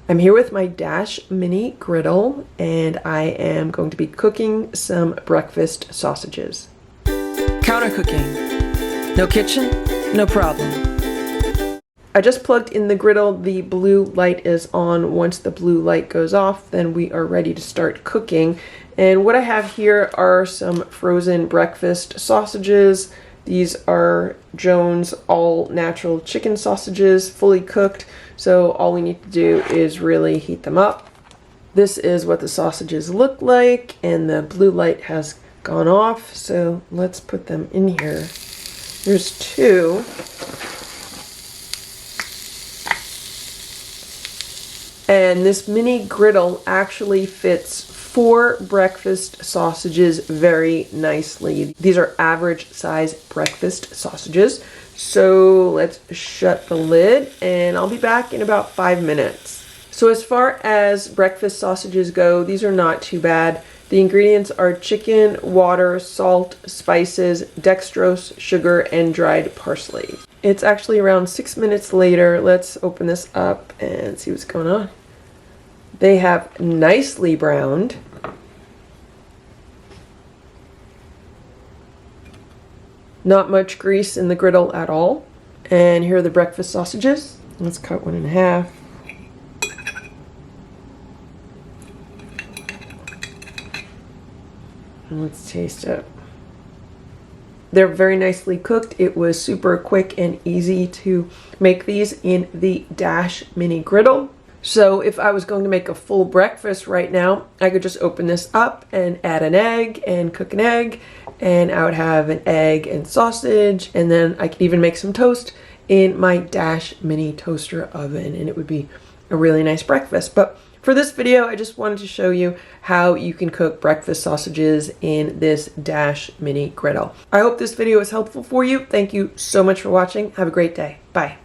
I'm here with my Dash Mini Griddle, and I am going to be cooking some breakfast sausages. Counter cooking. No kitchen, no problem. I just plugged in the griddle. The blue light is on. Once the blue light goes off, then we are ready to start cooking. And what I have here are some frozen breakfast sausages. These are Jones all-natural chicken sausages, fully cooked. So all we need to do is really heat them up. This is what the sausages look like, and the blue light has gone off. So let's put them in here. There's two. And this mini griddle actually fits 4 breakfast sausages very nicely. These are average size breakfast sausages. So let's shut the lid and I'll be back in about 5 minutes. So as far as breakfast sausages go, these are not too bad. The ingredients are chicken, water, salt, spices, dextrose, sugar, and dried parsley. It's actually around 6 minutes later. Let's open this up and see what's going on. They have nicely browned. Not much grease in the griddle at all. And here are the breakfast sausages. Let's cut one in half. And let's taste it. They're very nicely cooked. It was super quick and easy to make these in the Dash Mini Griddle. So if I was going to make a full breakfast right now, I could just open this up and add an egg and cook an egg, and I would have an egg and sausage, and then I could even make some toast in my Dash Mini toaster oven, and it would be a really nice breakfast. But for this video, I just wanted to show you how you can cook breakfast sausages in this Dash Mini Griddle. I hope this video was helpful for you. Thank you so much for watching. Have a great day. Bye.